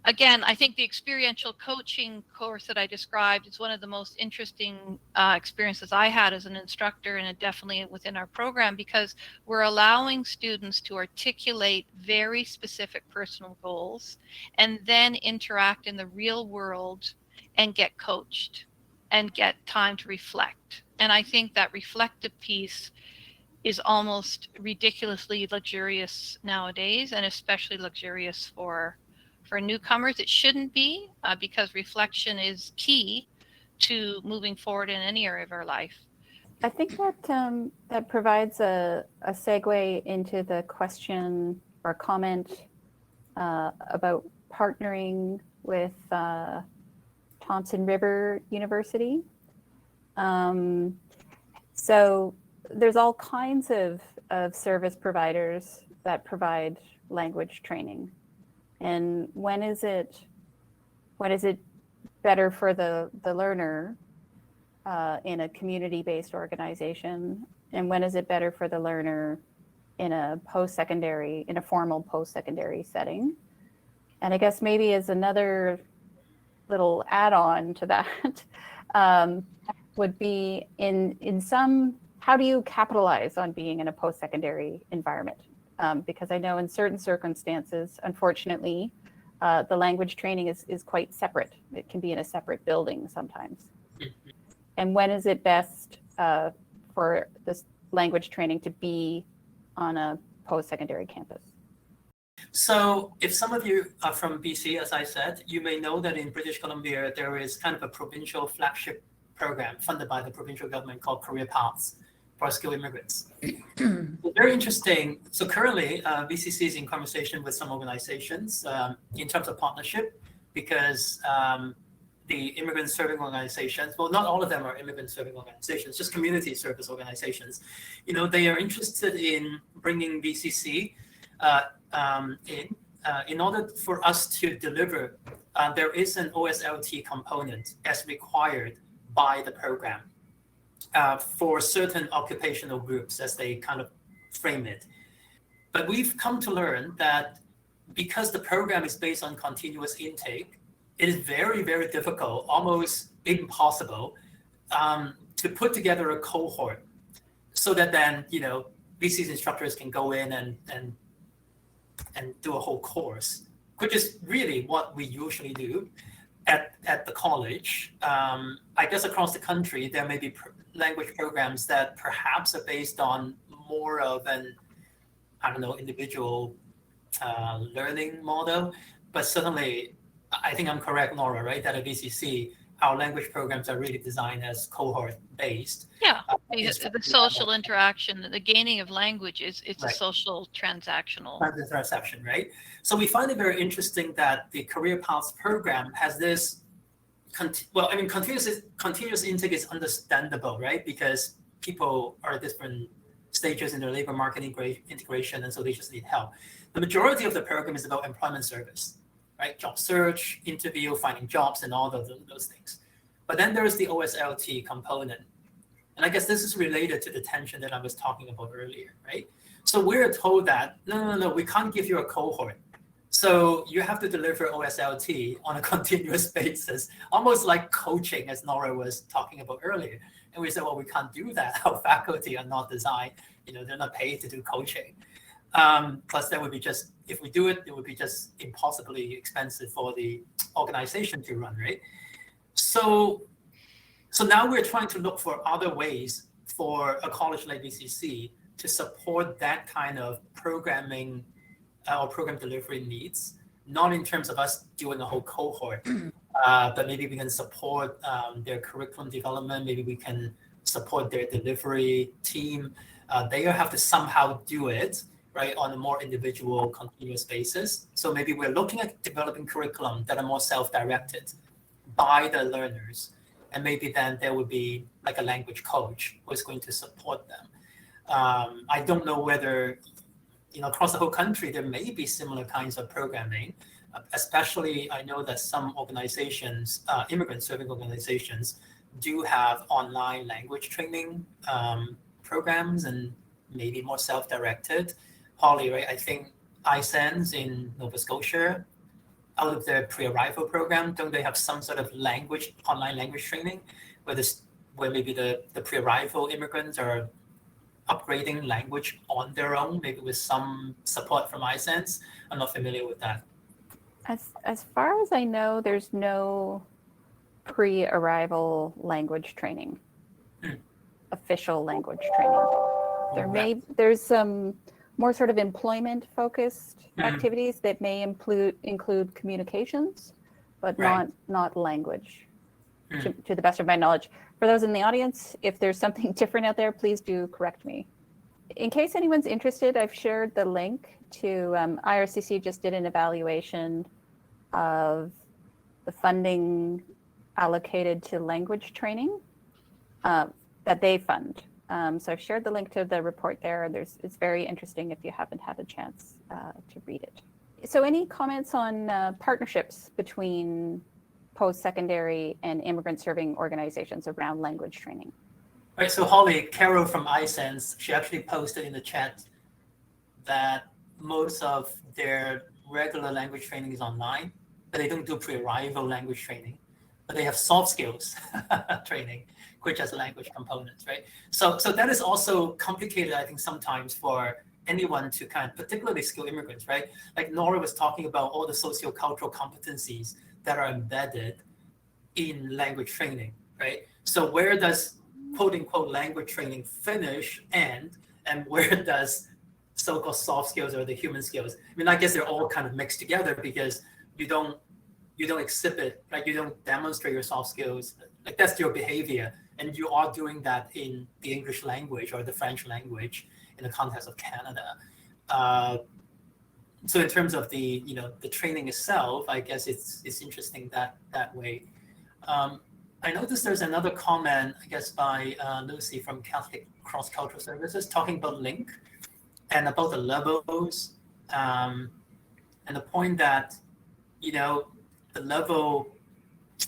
Again, I think the experiential coaching course that I described is one of the most interesting experiences I had as an instructor, and definitely within our program, because we're allowing students to articulate very specific personal goals and then interact in the real world and get coached and get time to reflect. And I think that reflective piece is almost ridiculously luxurious nowadays, and especially luxurious for newcomers. It shouldn't be, because reflection is key to moving forward in any area of our life. I think that that provides a segue into the question or comment about partnering with Thompson River University. So there's all kinds of service providers that provide language training. And when is it better for the learner in a community-based organization? And when is it better for the learner in a formal post-secondary setting? And I guess maybe as another little add-on to that would be in some, how do you capitalize on being in a post-secondary environment? because I know in certain circumstances, unfortunately, the language training is quite separate. It can be in a separate building sometimes. And when is it best for this language training to be on a post-secondary campus? So if some of you are from BC, as I said, you may know that in British Columbia, there is kind of a provincial flagship program funded by the provincial government called Career Paths for skilled immigrants. Very interesting. So currently, VCC is in conversation with some organizations in terms of partnership, because the immigrant serving organizations, well, not all of them are immigrant serving organizations, just community service organizations. They are interested in bringing VCC in order for us to deliver. There is an OSLT component as required by the program for certain occupational groups, as they kind of frame it. But we've come to learn that because the program is based on continuous intake, it is very, very difficult, almost impossible, to put together a cohort so that then, VC's instructors can go in and do a whole course, which is really what we usually do at the college. I guess across the country, there may be language programs that perhaps are based on more of an, individual learning model. But certainly, I think I'm correct, Nora, right? That at VCC, our language programs are really designed as cohort-based. Yeah, the social interaction, the gaining of language it's right. A social transactional transaction, right? So we find it very interesting that the Career Paths program has this. Continuous intake is understandable, right? Because people are at different stages in their labor market integration, and so they just need help. The majority of the program is about employment service, right? Job search, interview, finding jobs, and all of those things. But then there's the OSLT component. And I guess this is related to the tension that I was talking about earlier, right? So we're told that, no, we can't give you a cohort. So you have to deliver OSLT on a continuous basis, almost like coaching, as Nora was talking about earlier. And we said, well, we can't do that. Our faculty are not designed, they're not paid to do coaching. Plus, that would be just, if we do it, it would be just impossibly expensive for the organization to run, right? So now we're trying to look for other ways for a college like VCC to support that kind of programming or program delivery needs, not in terms of us doing a whole cohort, but maybe we can support their curriculum development, maybe we can support their delivery team. They have to somehow do it, right, on a more individual, continuous basis. So maybe we're looking at developing curriculum that are more self-directed by the learners. And maybe then there would be like a language coach who is going to support them. I don't know whether, across the whole country, there may be similar kinds of programming. Especially, I know that some organizations, immigrant serving organizations, do have online language training programs and maybe more self-directed. Holly, right? I think iSense in Nova Scotia, out of their pre-arrival program, don't they have some sort of online language training where maybe the pre-arrival immigrants are upgrading language on their own, maybe with some support from iSense? I'm not familiar with that. As far as I know, there's no pre-arrival language training, official language training. There's some more sort of employment-focused activities that may include communications, but not language, to the best of my knowledge. For those in the audience, if there's something different out there, please do correct me. In case anyone's interested, I've shared the link to IRCC just did an evaluation of the funding allocated to language training that they fund. So I've shared the link to the report there. It's very interesting if you haven't had a chance to read it. So any comments on partnerships between post-secondary and immigrant serving organizations around language training? Right, so Holly, Carol from iSense, she actually posted in the chat that most of their regular language training is online, but they don't do pre-arrival language training, but they have soft skills training, which has language components, right? So that is also complicated, I think, sometimes for anyone to kind of, particularly skilled immigrants, right? Like Nora was talking about all the sociocultural competencies that are embedded in language training, right? So where does quote unquote language training finish and where does so-called soft skills or the human skills? I mean, I guess they're all kind of mixed together because you don't exhibit, like you don't demonstrate your soft skills, like that's your behavior, and you are doing that in the English language or the French language in the context of Canada. So in terms of the training itself, I guess it's interesting that way. I noticed there's another comment, I guess, by Lucy from Catholic Cross Cultural Services talking about LINK and about the levels, and the point that the level.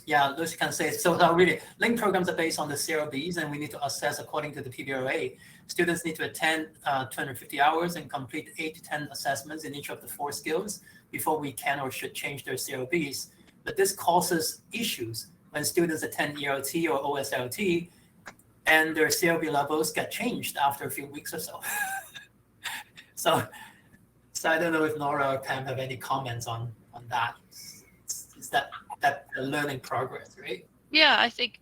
Yeah, Lucy can say, so really, LINK programs are based on the CRBs, and we need to assess according to the PBRA. Students need to attend 250 hours and complete 8 to 10 assessments in each of the 4 skills before we can or should change their CRBs. But this causes issues when students attend ELT or OSLT, and their CRB levels get changed after a few weeks or so. So I don't know if Nora or Pam have any comments on that. Is that the learning progress, right? Yeah, I think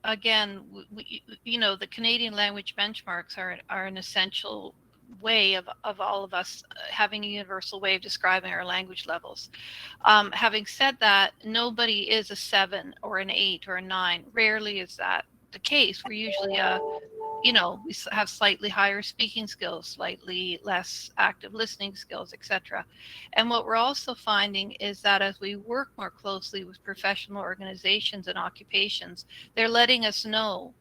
again, the Canadian language benchmarks are an essential way of all of us having a universal way of describing our language levels. Having said that, nobody is a 7 or an 8 or a 9. Rarely is that the case. We're usually we have slightly higher speaking skills, slightly less active listening skills, etc. And what we're also finding is that as we work more closely with professional organizations and occupations, they're letting us know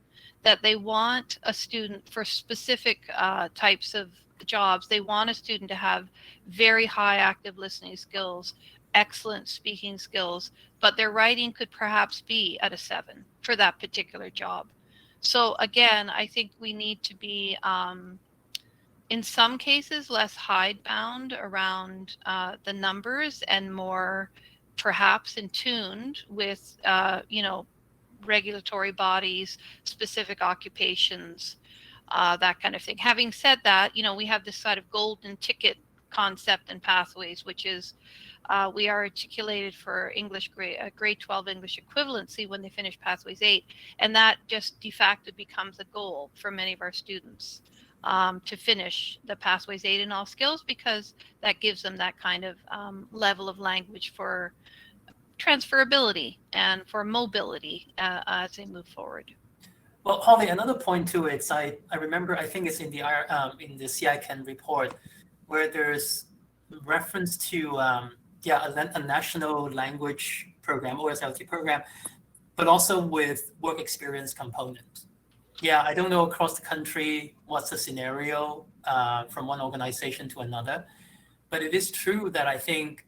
that they want a student for specific types of jobs. They want a student to have very high active listening skills, excellent speaking skills, but their writing could perhaps be at a 7 for that particular job. So again, I think we need to be, in some cases, less hidebound around the numbers and more perhaps in tuned with, regulatory bodies, specific occupations, that kind of thing. Having said that, we have this sort of golden ticket concept and pathways, which is we are articulated for English grade 12 English equivalency when they finish Pathways 8, and that just de facto becomes a goal for many of our students to finish the Pathways 8 in all skills, because that gives them that kind of level of language for transferability and for mobility as they move forward. Well, Holly, another point to it, I remember, I think it's in the CICAN report, where there's reference to a national language program, OSLT program, but also with work experience component. Yeah, I don't know across the country what's the scenario from one organization to another, but it is true that I think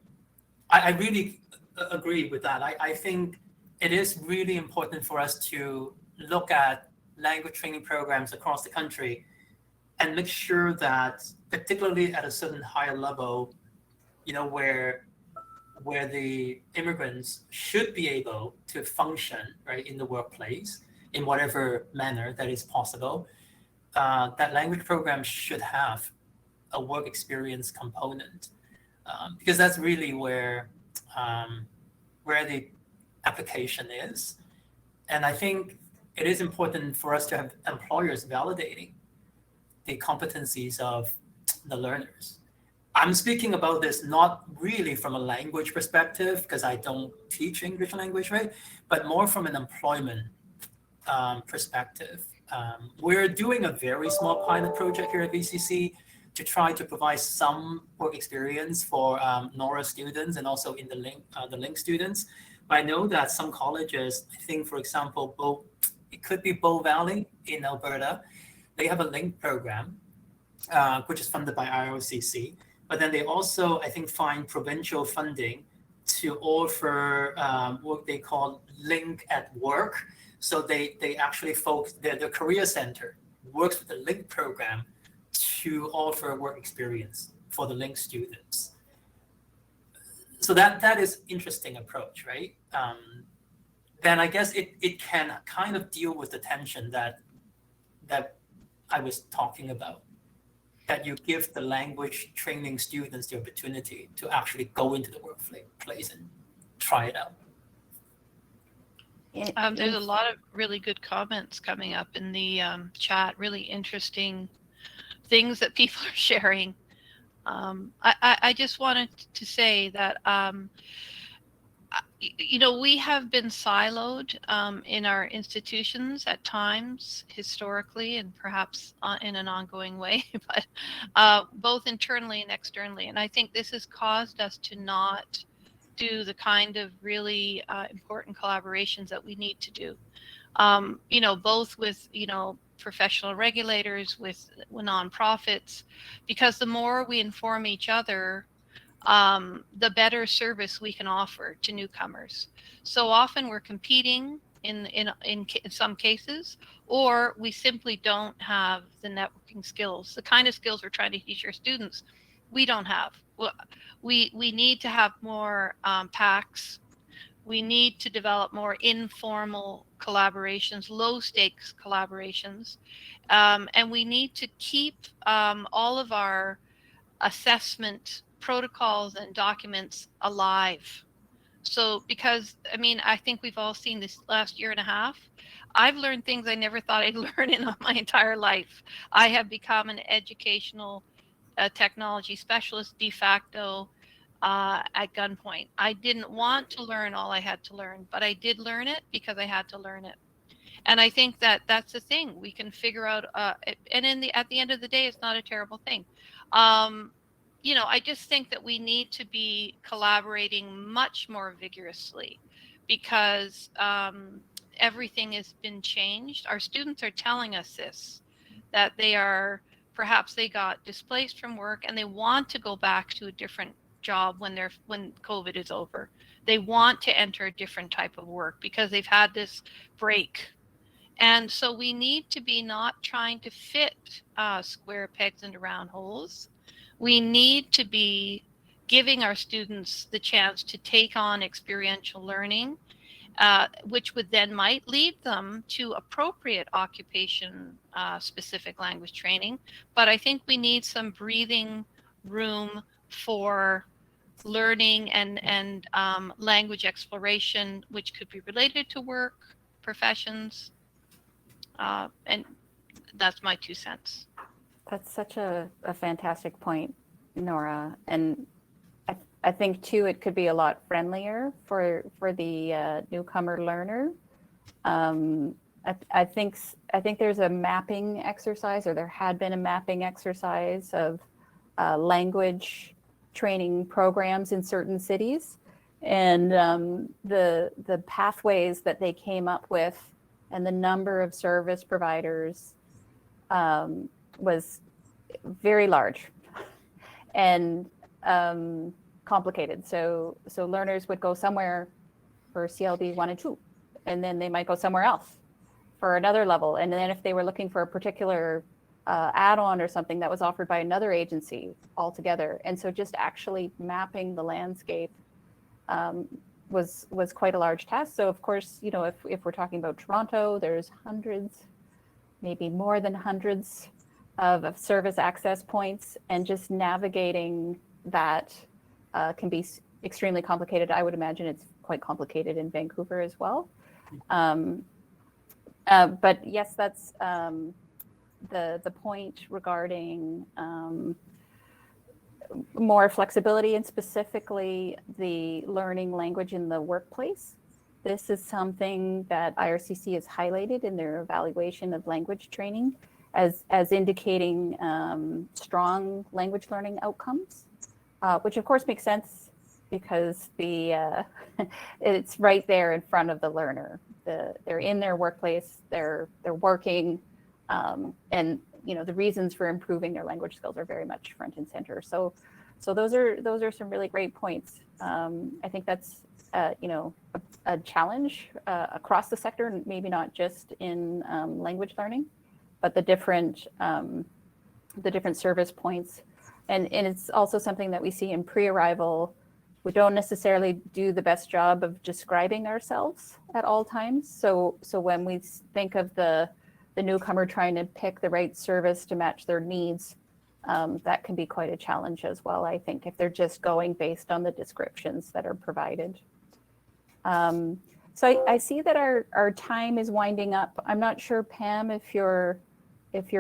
I really agree with that. I think it is really important for us to look at language training programs across the country and make sure that, particularly at a certain higher level, where the immigrants should be able to function right in the workplace in whatever manner that is possible, that language program should have a work experience component, because that's really where the application is. And I think it is important for us to have employers validating the competencies of the learners. I'm speaking about this not really from a language perspective, because I don't teach English language, right? But more from an employment perspective. We're doing a very small pilot project here at VCC to try to provide some work experience for NORA students and also in the LINK students. But I know that some colleges, I think, for example, it could be Bow Valley in Alberta, they have a LINK program, which is funded by IRCC. But then they also, I think, find provincial funding to offer what they call LINK at Work. So they actually focus, their career center works with the LINK program to offer work experience for the LINK students. So that is interesting approach, right? Then I guess it can kind of deal with the tension that I was talking about. that you give the language training students the opportunity to actually go into the workplace and try it out. There's a lot of really good comments coming up in the chat, really interesting things that people are sharing. I just wanted to say that, we have been siloed in our institutions at times historically and perhaps in an ongoing way, but both internally and externally. And I think this has caused us to not do the kind of really important collaborations that we need to do, both with, professional regulators, with nonprofits, because the more we inform each other, the better service we can offer to newcomers. So often we're competing in some cases, or we simply don't have the networking skills, the kind of skills we're trying to teach our students. We don't have. Well, we need to have more packs. We need to develop more informal collaborations, low stakes collaborations, and we need to keep all of our assessment protocols and documents alive. So, because I think we've all seen this last year and a half. I've learned things I never thought I'd learn in my entire life. I have become an educational technology specialist de facto at gunpoint. I didn't want to learn all I had to learn, but I did learn it because I had to learn it. And I think that that's the thing we can figure out. And at the end of the day, it's not a terrible thing. I just think that we need to be collaborating much more vigorously because everything has been changed. Our students are telling us this, that perhaps they got displaced from work and they want to go back to a different job when COVID is over. They want to enter a different type of work because they've had this break. And so we need to be not trying to fit square pegs into round holes. We need to be giving our students the chance to take on experiential learning, which would then might lead them to appropriate occupation specific language training. But I think we need some breathing room for learning and language exploration, which could be related to work, professions, and that's my 2 cents. That's such a fantastic point, Nora. And I think too, it could be a lot friendlier for the newcomer learner. I think there's a mapping exercise, or there had been a mapping exercise of language training programs in certain cities, and the pathways that they came up with and the number of service providers was very large and complicated. So learners would go somewhere for CLB 1 and 2, and then they might go somewhere else for another level. And then if they were looking for a particular add-on or something that was offered by another agency altogether. And so just actually mapping the landscape was quite a large task. So of course, if we're talking about Toronto, there's hundreds, maybe more than hundreds of service access points, and just navigating that can be extremely complicated. I would imagine it's quite complicated in Vancouver as well. But yes, that's the point regarding more flexibility, and specifically the learning language in the workplace. This is something that IRCC has highlighted in their evaluation of language training as indicating strong language learning outcomes, which of course makes sense because it's right there in front of the learner. They're in their workplace, they're working, and the reasons for improving their language skills are very much front and center. So those are some really great points. I think that's a challenge across the sector, and maybe not just in language learning, but the different service points. And it's also something that we see in pre-arrival. We don't necessarily do the best job of describing ourselves at all times. So when we think of the newcomer trying to pick the right service to match their needs, that can be quite a challenge as well, I think, if they're just going based on the descriptions that are provided. So I see that our time is winding up. I'm not sure, Pam, if your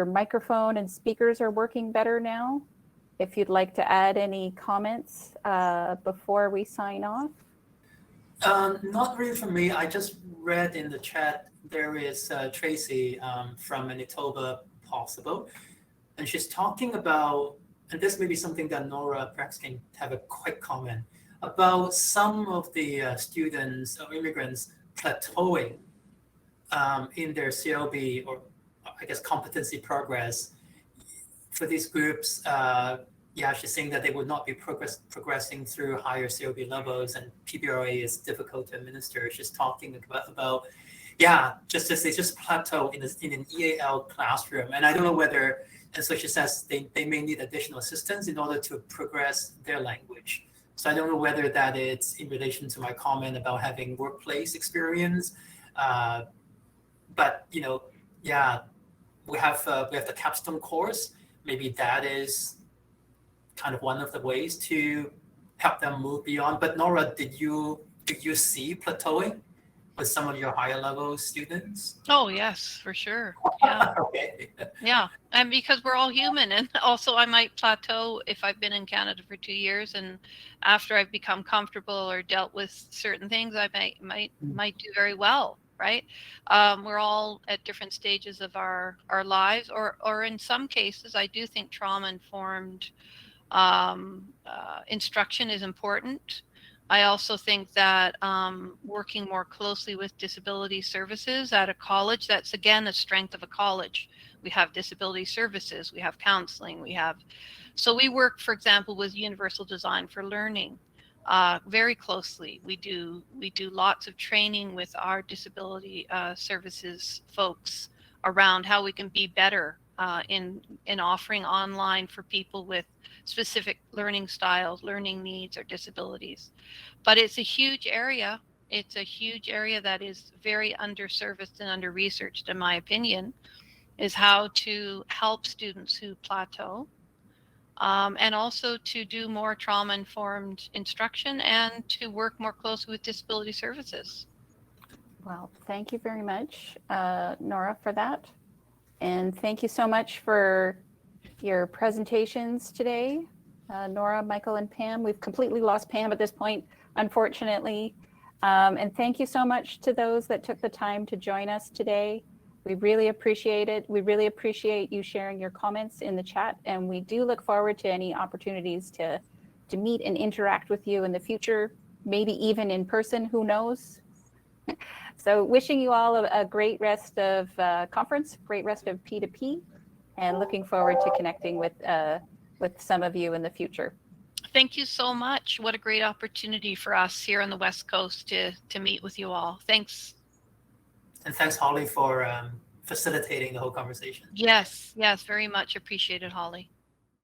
microphone and speakers are working better now, if you'd like to add any comments before we sign off. Not really for me. I just read in the chat there is Tracy from Manitoba Possible, and she's talking about, and this may be something that Nora perhaps can have a quick comment about some of the students or immigrants plateauing in their CLB, or I guess competency progress for these groups. Yeah, she's saying that they would not be progressing through higher CLB levels, and PBRA is difficult to administer. She's talking about yeah, just as they just plateau in an EAL classroom, and I don't know whether, and so she says they may need additional assistance in order to progress their language. So I don't know whether that is in relation to my comment about having workplace experience, but you know, yeah, we have the capstone course. Maybe that is kind of one of the ways to help them move beyond. But Nora, did you see plateauing with some of your higher level students? Oh, yes, for sure. Yeah. Okay. Yeah. And because we're all human, and also I might plateau if I've been in Canada for 2 years, and after I've become comfortable or dealt with certain things, I might do very well. Right. We're all at different stages of our lives, or in some cases, I do think trauma-informed instruction is important. I also think that working more closely with disability services at a college, that's again a strength of a college. We have disability services, we have counseling, so we work, for example, with Universal Design for Learning very closely. We do lots of training with our disability services folks around how we can be better in offering online for people with specific learning styles, learning needs, or disabilities. But it's a huge area. It's a huge area that is very underserviced and under-researched, in my opinion, is how to help students who plateau, and also to do more trauma-informed instruction and to work more closely with disability services. Well, thank you very much, Nora, for that. And thank you so much for your presentations today. Nora, Michael, and Pam. We've completely lost Pam at this point, unfortunately. And thank you so much to those that took the time to join us today. We really appreciate it. We really appreciate you sharing your comments in the chat, and we do look forward to any opportunities to meet and interact with you in the future, maybe even in person, who knows? So wishing you all a great rest of conference, great rest of P2P, and looking forward to connecting with some of you in the future. Thank you so much. What a great opportunity for us here on the West Coast to meet with you all. Thanks. And thanks, Holly, for facilitating the whole conversation. Yes, very much appreciated, Holly.